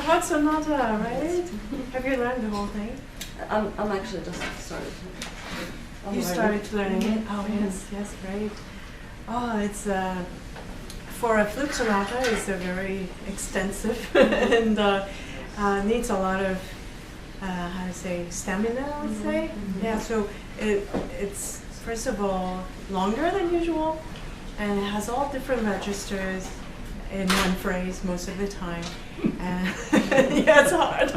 Hot Sonata, right? Have you learned the whole thing? I'm actually just started. You started learning it? Oh yes, yes, great. Oh, it's for a flute sonata. It's a very extensive and needs a lot of how to say stamina. I would say. Yeah. So it's first of all longer than usual, and it has all different registers in one phrase most of the time. Yeah, it's hard.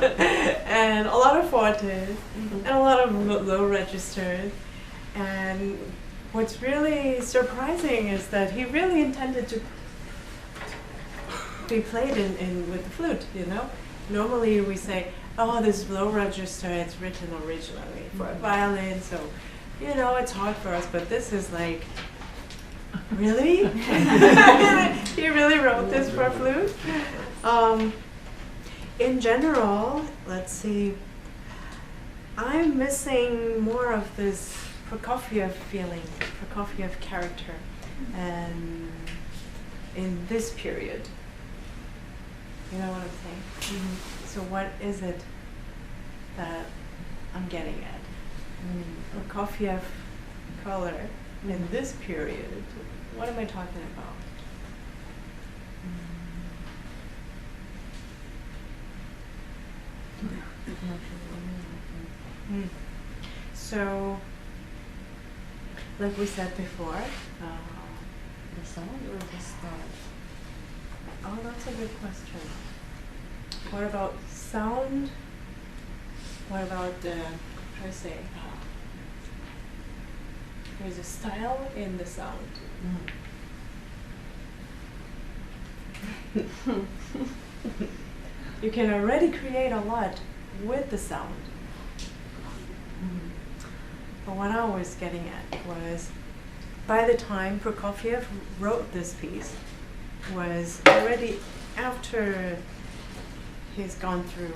And a lot of fortes, and a lot of low registers. And what's really surprising is that he really intended to be played in with the flute, you know? Normally we say, oh, this low register, it's written originally for a violin, so, you know, it's hard for us, but this is like, really? You really wrote this for flute? In general, let's see, I'm missing more of this Prokofiev feeling, Prokofiev character, and in this period. You know what I'm saying? So what is it that I'm getting at? Prokofiev color in this period, what am I talking about? So, like we said before, The sound or the start? Oh, that's a good question. What about sound? What about how to say? There's a style in the sound. You can already create a lot with the sound. But what I was getting at was, by the time Prokofiev wrote this piece, was already after he's gone through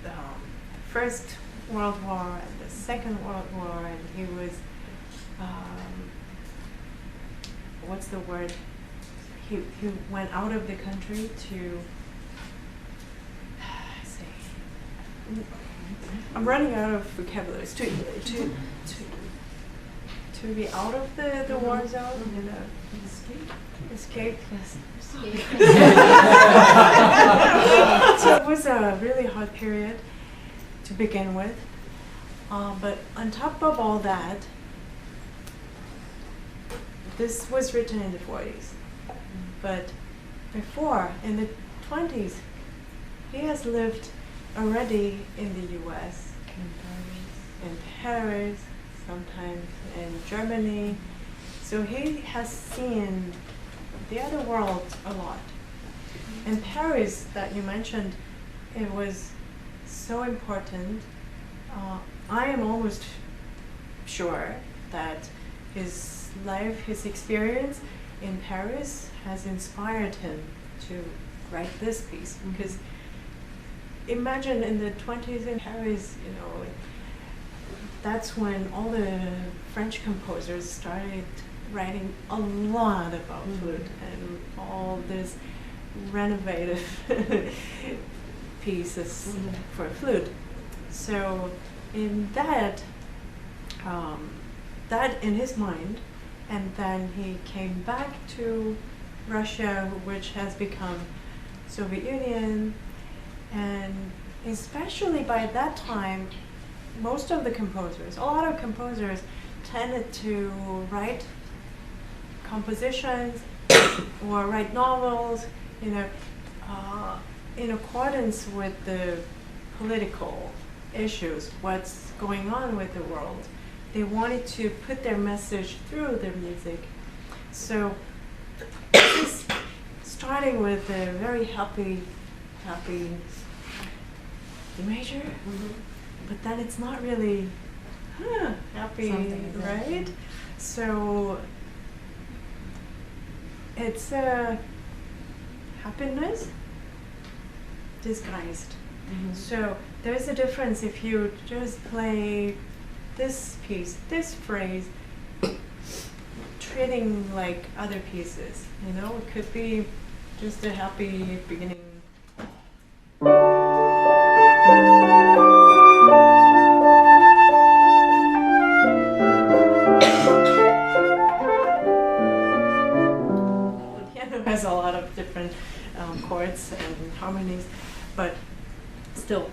the First World War and the Second World War, and he was, what's the word? He went out of the country to, I'm running out of vocabulary. To be out of the war zone, you know. Escape, yes. So it was a really hard period to begin with. But on top of all that, this was written in the 40s. But before, in the 20s, he has lived already in the US, in Paris, sometimes in Germany. So he has seen the other world a lot. In Paris, that you mentioned, it was so important. I am almost sure that his life, his experience in Paris has inspired him to write this piece. Because imagine in the 20s in Paris, you know, that's when all the French composers started writing a lot about flute and all this renovative pieces for flute. So in that in his mind, and then he came back to Russia, which has become Soviet Union, and especially by that time, most of the composers, a lot of composers tended to write compositions or write novels, you know, in accordance with the political issues, what's going on with the world. They wanted to put their message through their music. So this is starting with a very happy D major, but then it's not really happy, right? So it's a happiness disguised. So there's a difference if you just play this piece, this phrase, treating like other pieces, you know? It could be just a happy beginning. The piano has a lot of different chords and harmonies, but still,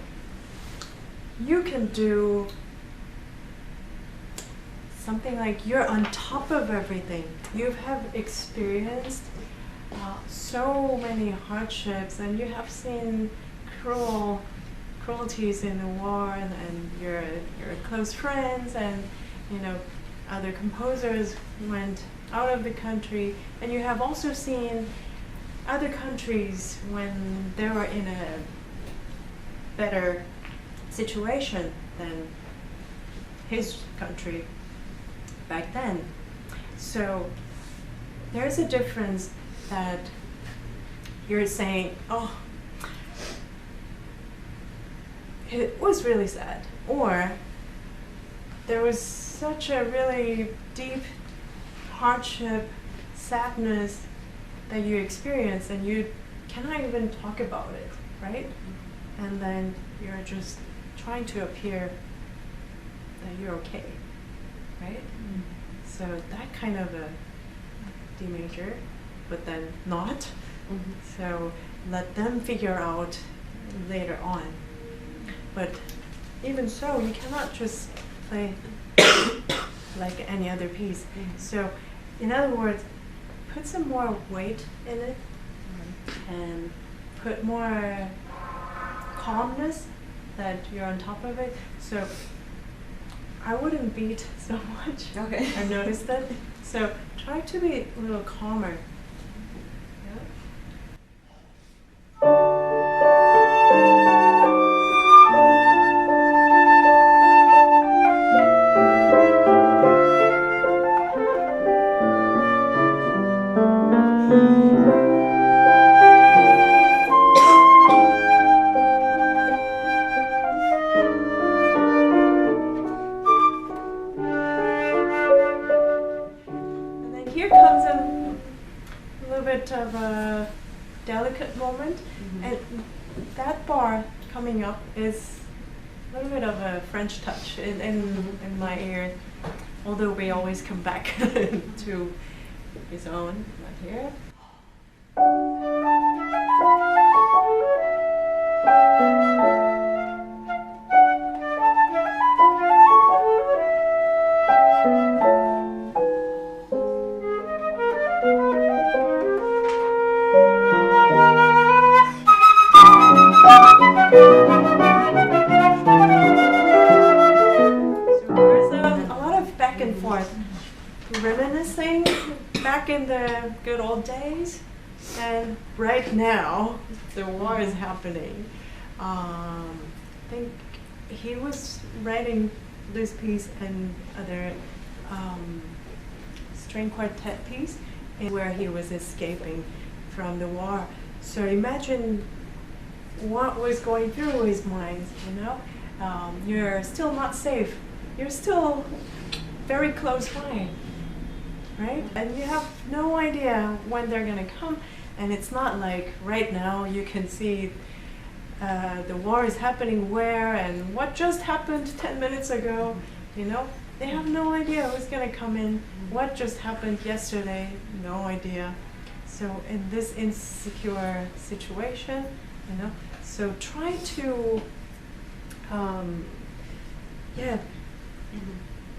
you can do something like you're on top of everything. You have experienced so many hardships, and you have seen cruelties in the war, and your close friends, and other composers went out of the country, and you have also seen other countries when they were in a better situation than his country back then. So there's a difference that you're saying, oh, it was really sad, or there was such a really deep hardship, sadness that you experience, and you cannot even talk about it, right? And then you're just trying to appear that you're okay, right? So that kind of a D major, but then not. So let them figure out later on. But even so, you cannot just play like any other piece. So in other words, put some more weight in it, and put more calmness that you're on top of it. So I wouldn't beat so much. Okay. I've noticed that. So try to be a little calmer. Of a delicate moment, and that bar coming up is a little bit of a French touch in my ear, although we always come back to his own, right here. Reminiscing back in the good old days, and right now the war is happening. I think he was writing this piece and other string quartet piece where he was escaping from the war. So imagine what was going through his mind, you're still not safe. You're still very close by. Right? And you have no idea when they're going to come, and it's not like right now you can see the war is happening where and what just happened 10 minutes ago. They have no idea who's going to come in, what just happened yesterday, no idea. So in this insecure situation, so try to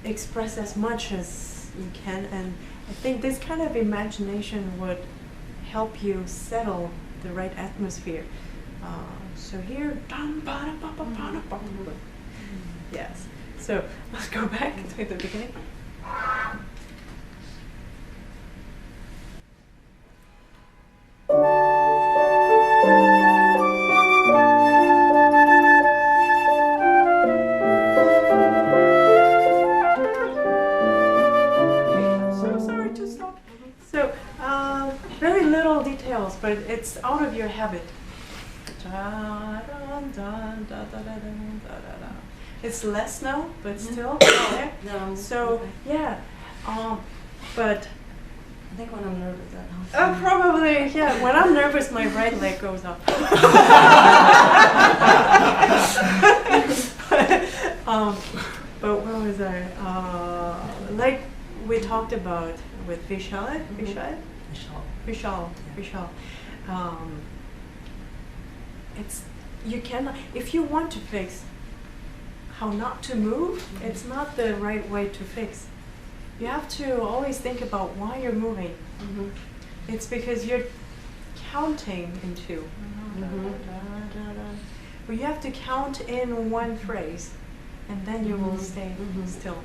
express as much as you can, and I think this kind of imagination would help you settle the right atmosphere. So here, yes. So let's go back to the beginning. But it's out of your habit. It's less now, but still there. No. So yeah, but I think when I'm nervous, that helps. Oh, probably, yeah. When I'm nervous, my right leg goes up. But what was I? Like we talked about with Vishal. It's you cannot, if you want to fix how not to move, it's not the right way to fix. You have to always think about why you're moving. It's because you're counting in two. But you have to count in one phrase, and then you will stay still.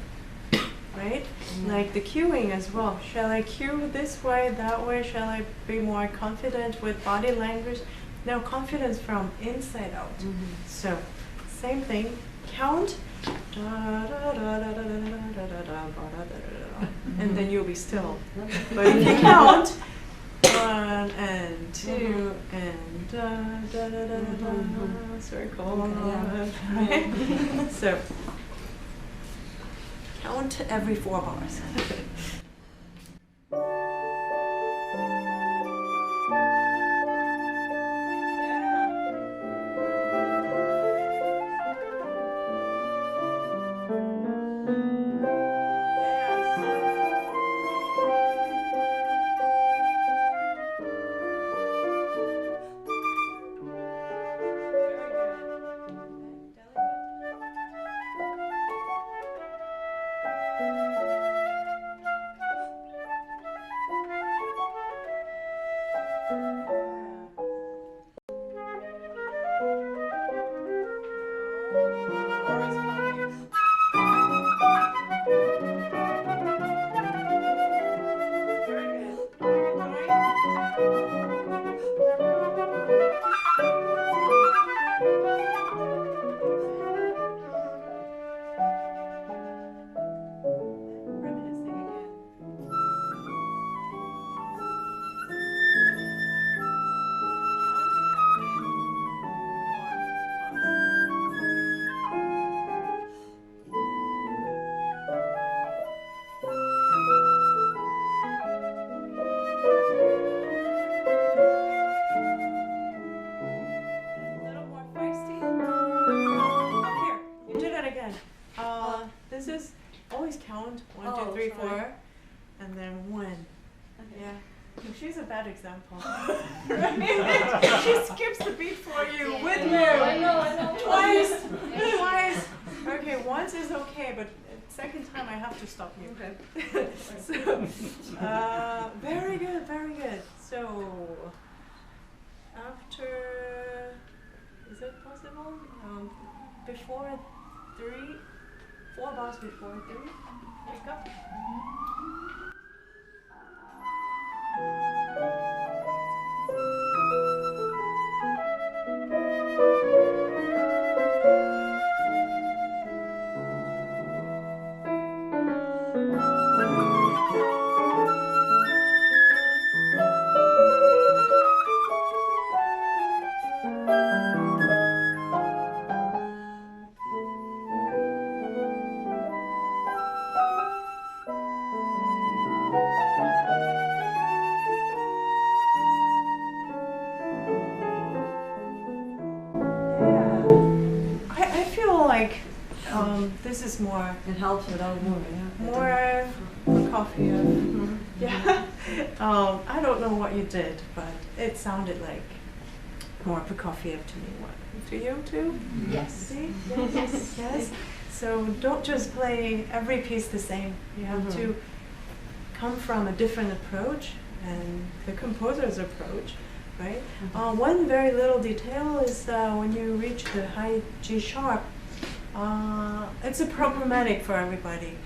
Right? Like the cueing as well. Shall I cue this way, that way? Shall I be more confident with body language? No, confidence from inside out. So, same thing. Count. And then you'll be still. But if you count 1 and 2 and circle. Right? So. Count every 4 bars. This is always count 1, 2, 3, 4, and then 1. Okay. Yeah. She's a bad example. She skips the beat for you with you. I know. Twice. Okay, once is okay, but second time I have to stop you. Okay. So, very good. So, after, is it possible? Before 3, 4 bars before 3. Wake up. This is more. It helps without moving. More Prokofiev. Yeah. I don't know what you did, but it sounded like more Prokofiev to me. What? To you too? Yes. See? Yes. So don't just play every piece the same. You have to come from a different approach and the composer's approach, right? One very little detail is when you reach the high G sharp. It's a problematic for everybody.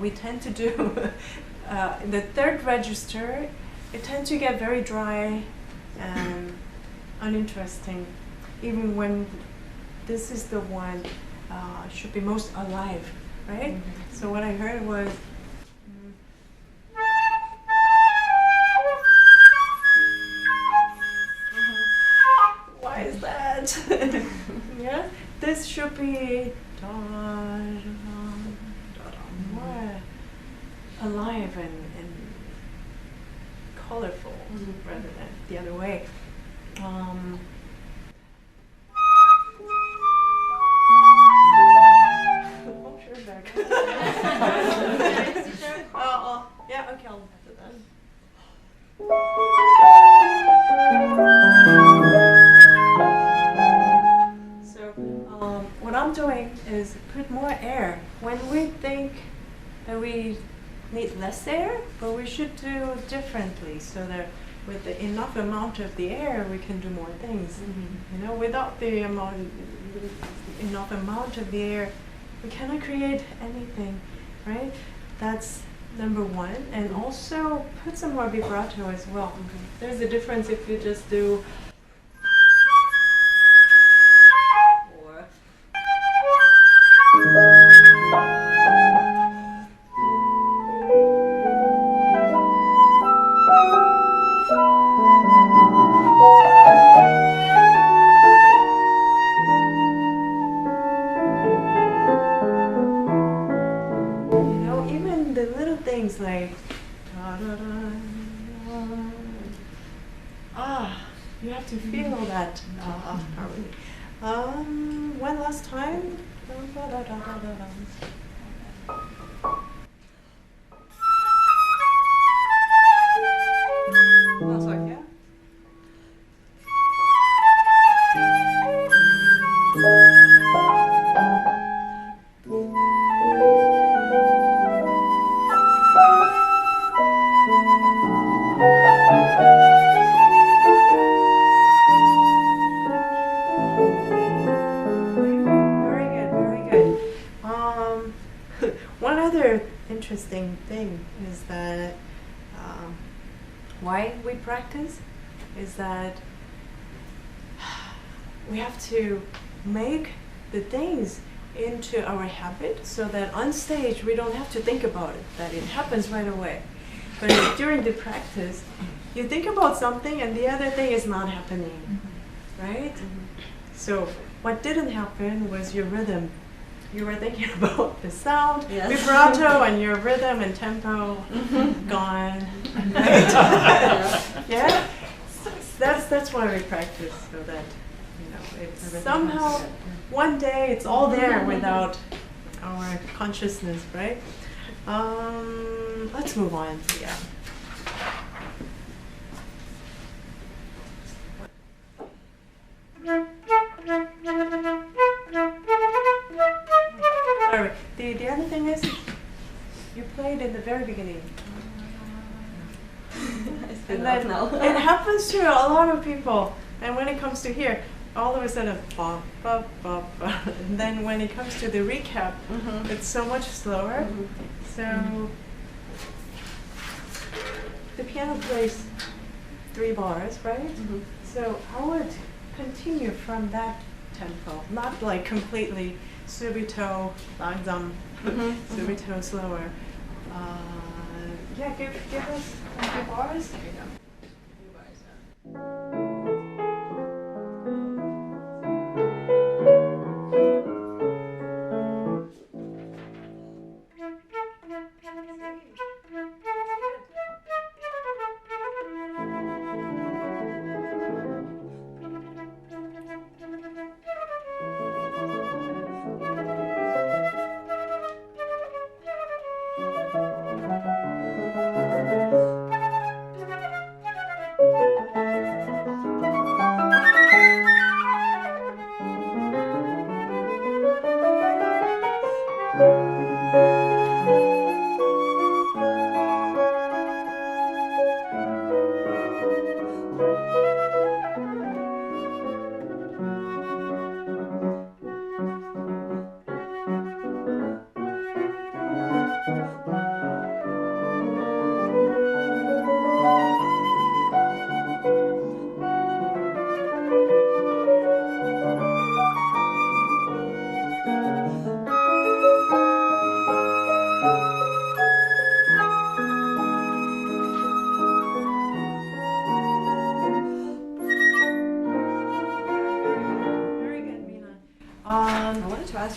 We tend to do the third register. It tends to get very dry and uninteresting, even when this is the one should be most alive, right? So what I heard was. Why is that? Yeah. This should be more alive and colorful rather than the other way. Yeah, okay, I'll do that. What I'm doing is put more air. When we think that we need less air, but we should do differently so that with the enough amount of the air, we can do more things. You know, without the enough amount of the air, we cannot create anything, right? That's number one. And also put some more vibrato as well. There's a difference if you just do. Like you have to feel that harmony. One last time. Oh, sorry, yeah. One other interesting thing is that why we practice is that we have to make the things into our habit so that on stage we don't have to think about it, that it happens right away. But during the practice, you think about something and the other thing is not happening, right? So what didn't happen was your rhythm. You were thinking about the sound, vibrato, and your rhythm and tempo gone. Right? Yeah. That's why we practice, so that it's somehow one day it's all there without our consciousness, right? Let's move on. Yeah. Sorry. The other thing is, you played in the very beginning. And then it happens to a lot of people. And when it comes to here, all of a sudden, ba, ba, ba, ba. And then when it comes to the recap, it's so much slower. So the piano plays 3 bars, right? So I would continue from that tempo, not like completely subito, langzam, subito, slower. Yeah, give us a few bars. There you go.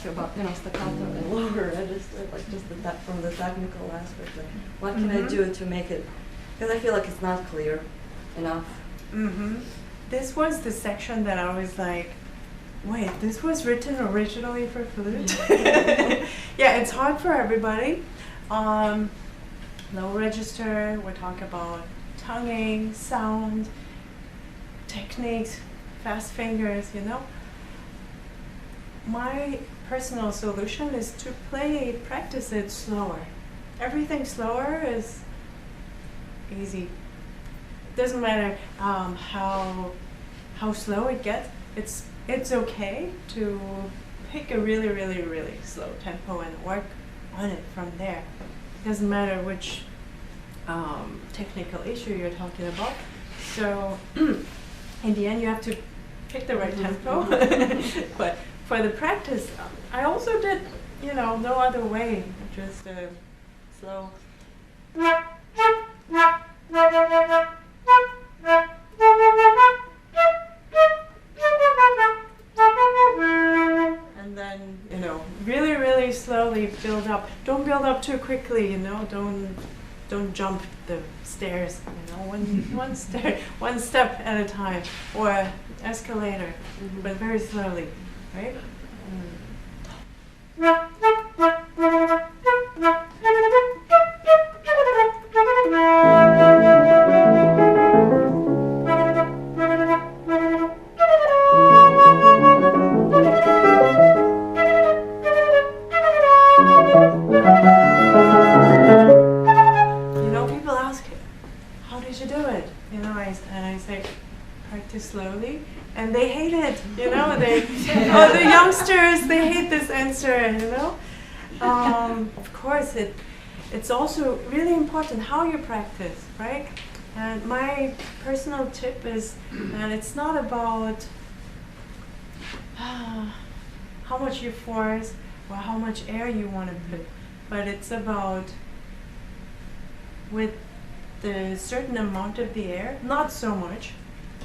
About staccato and lower register, like just from the technical aspect. Like, what can I do to make it? Because I feel like it's not clear enough. This was the section that I was like, wait, this was written originally for flute. Yeah, it's hard for everybody. Low register. We talk about tonguing, sound, techniques, fast fingers. My personal solution is to practice it slower. Everything slower is easy. doesn't matter how slow it gets. It's okay to pick a really, really, really slow tempo and work on it from there. Doesn't matter which technical issue you're talking about. So in the end, you have to pick the right tempo. But for the practice, I also did, no other way, just slow. And then, really, really slowly build up. Don't build up too quickly, Don't jump the stairs, one step at a time, or escalator, but very slowly, right? People ask, how did you do it? And I say, practice slowly, and they hate it. The youngsters, they hate this answer. Of course, it's also really important how you practice, right? And my personal tip is that it's not about how much you force or how much air you want to put, but it's about with the certain amount of the air, not so much,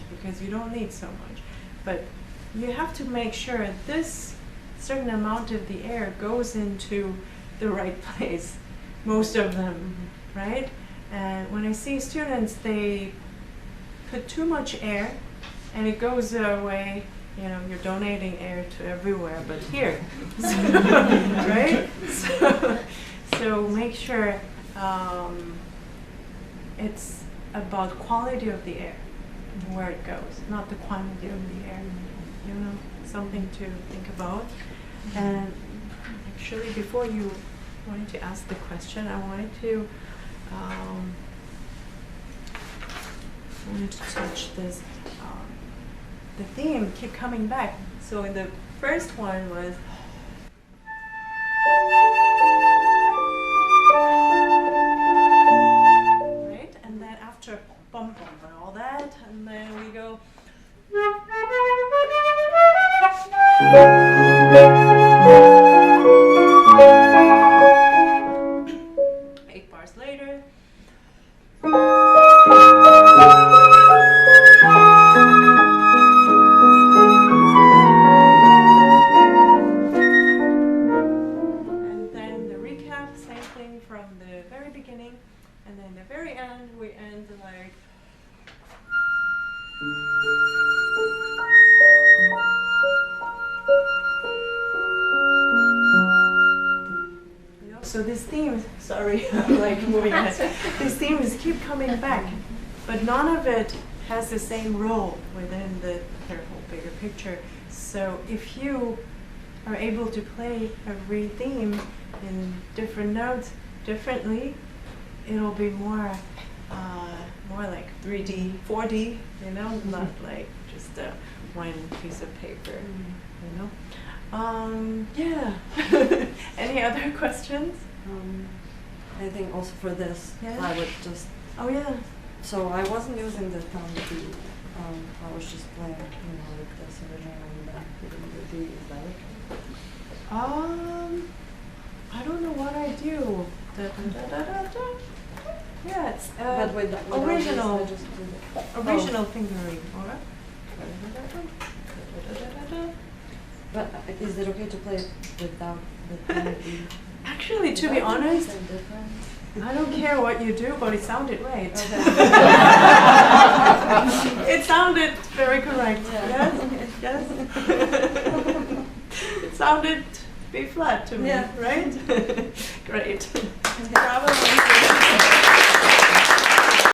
because you don't need so much, but you have to make sure this certain amount of the air goes into the right place, most of them, right? And when I see students, they put too much air and it goes away, you're donating air to everywhere but here, right? So make sure it's about quality of the air, where it goes, not the quantity of the air. Something to think about. And actually, before you wanted to ask the question, I wanted to touch this. The theme keep coming back. So in the first one was. Bum bum and all that, and then we go. 8 bars later. And then the recap, same thing from the very beginning, and then the very end, we end like. So this theme, sorry, I'm like moving ahead. These themes keep coming back, but none of it has the same role within the whole bigger picture. So if you are able to play every theme in different notes differently, it'll be more like 3D, 4D, not like just one piece of paper, Yeah. Any other questions? I think also for this, Yeah. I would just. Oh yeah. So I wasn't using the thumb D. I was just playing, with this original and then hitting the D. Is that okay? I don't know what I do. Da, da, da, da, da. Yeah, it's but with original. this, I just do it. Original fingering, alright? But is it okay to play it without the thumb D? Actually, to be honest, I don't care what you do, but it sounded right. Okay. It sounded very correct. Yeah. Yes. It sounded B flat to me, Yeah. right? Great. Bravo.